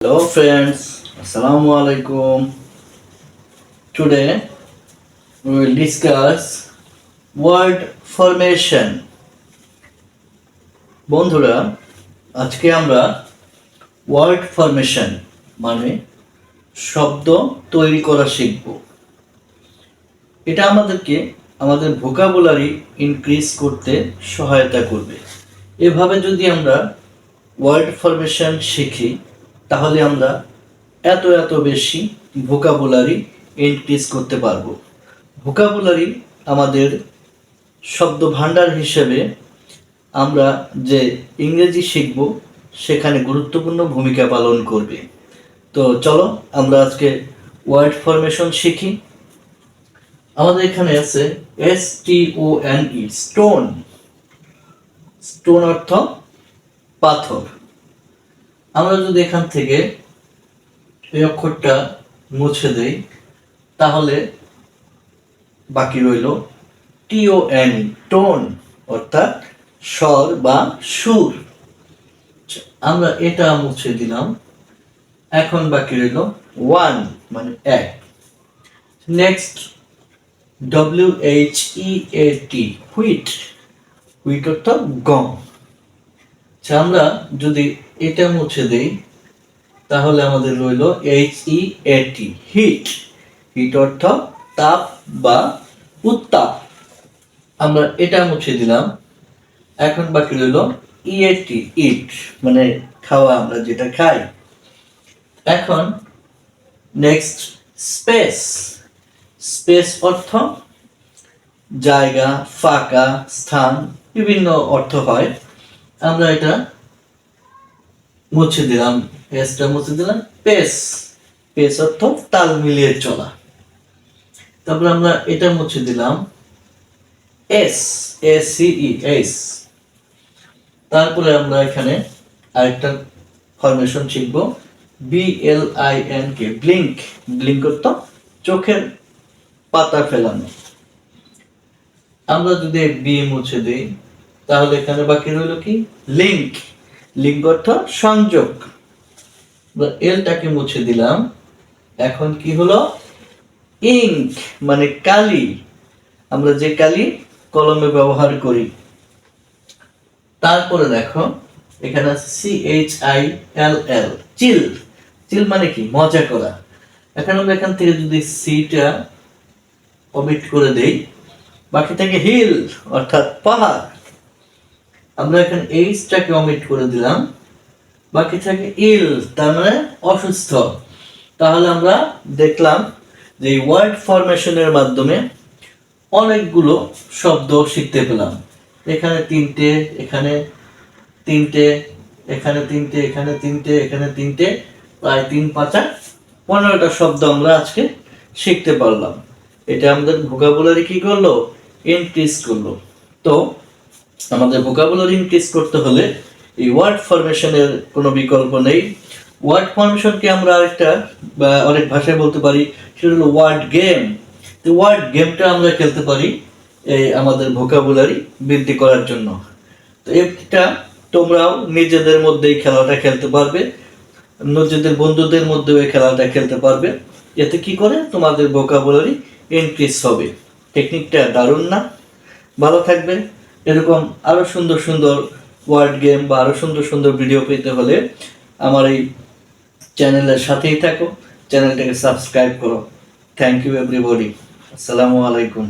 Hello friends, Assalamu alaikum. Today we will discuss word formation. বন্ধুরা, আজকে আমরা word formation মানে শব্দ তৈরি করা শিখব। এটা আমাদেরকে আমাদের ভোকাবুলারি ইনক্রিজ করতে সহায়তা করবে। এভাবে যদি আমরা ওয়ার্ড ফরমেশন শিখি তাহলে আমরা এত বেশি ভোকাবুলারি ইনক্রিজ করতে পারবো। ভোকাবুলারি আমাদের শব্দ ভাণ্ডার হিসেবে আমরা যে ইংরেজি শিখব সেখানে গুরুত্বপূর্ণ ভূমিকা পালন করবে। তো চলো আমরা আজকে ওয়ার্ড ফরমেশন শিখি। আমাদের এখানে আছে STONE, স্টোন। স্টোন অর্থ পাথর। আমরা যদি এখান থেকে এই অক্ষরটা মুছে দেই তাহলে বাকি রইল TON, টোন অর্থাৎ স্বর বা সুর। আমরা এটা মুছে দিলাম, এখন বাকি রইল ওয়ান মানে এক। Next WHEAT, wheat. হুইট অর্থাৎ গম। আমরা যদি এটা মুছে দেই তাহলে আমাদের রইল HEAT, হিট। হিট অর্থ তাপ বা উত্তাপ। আমরা এটা মুছে দিলাম, এখন বাকি রইল EAT, ইট মানে খাওয়া, আমরা যেটা খাই। এখন নেক্সট স্পেস। স্পেস অর্থ জায়গা, ফাঁকা স্থান, বিভিন্ন অর্থ হয়। আমরা এটা মুছে দিলাম, এসটা মুছে দিলাম। পেস, পেস অর্থ তাল মিলিয়ে চলা। তারপর আমরা এটা মুছে দিলাম, SACE। তারপরে আমরা এখানে আরেকটা ফরমেশন শিখব, BLINK, ব্লিঙ্ক। ব্লিঙ্ক অর্থ চোখের পাতা ফেলানো। আমরা যদি বি মুছে দিই তাহলে এখানে বাকি রইল কি লিঙ্ক। লিঙ্ক অর্থ সংযোগ। এলটাকে মুছে দিলাম, এখন কি হলো ইঙ্ক মানে কালি, আমরা যে কালি কলমে ব্যবহার করি। তারপরে দেখো এখানে আছে CHILL, চিল। চিল মানে কি মজা করা। এখন আমরা এখান থেকে যদি সিটা অমিট করে দেই বাকি থাকে হিল অর্থাৎ পাহাড়। আমরা এখানে এইচটাকে অমিট করে দিলাম, বাকি থাকে ইল তার মানে অসুস্থ। তাহলে আমরা দেখলাম যে ওয়ার্ড ফরমেশনের মাধ্যমে অনেকগুলো শব্দ শিখতে পেলাম। এখানে তিনটে, এখানে তিনটে, এখানে তিনটে, এখানে তিনটে, এখানে তিনটে, প্রায় 3 × 5 = 15টা শব্দ আমরা আজকে শিখতে পারলাম। এটা আমাদের ভোকাবুলারি কি করলো ইনক্রিজ করলো। তো আমাদের ভোকাবুলারি ইনক্রিজ করতে হলে এই ওয়ার্ড ফরমেশনের কোনো বিকল্প নেই। ওয়ার্ড ফরমেশনকে আমরা আরেকটা বা অনেক ভাষায় বলতে পারি, সেটা হলো ওয়ার্ড গেম। তো ওয়ার্ড গেমটা আমরা খেলতে পারি এই আমাদের ভোকাবুলারি বৃদ্ধি করার জন্য। তো এটা তোমরাও নিজেদের মধ্যেই খেলাটা খেলতে পারবে, নিজেদের বন্ধুদের মধ্যেও এই খেলাটা খেলতে পারবে। এতে কি করে তোমাদের ভোকাবুলারি ইনক্রিজ হবে। টেকনিকটা দারুণ না? ভালো থাকবে। এরকম আরো সুন্দর সুন্দর ওয়ার্ড গেম বা আরো সুন্দর সুন্দর ভিডিও পেতে হলে আমার এই চ্যানেলের সাথেই থাকো, চ্যানেলটাকে সাবস্ক্রাইব করো। Thank you everybody. আসসালামু আলাইকুম।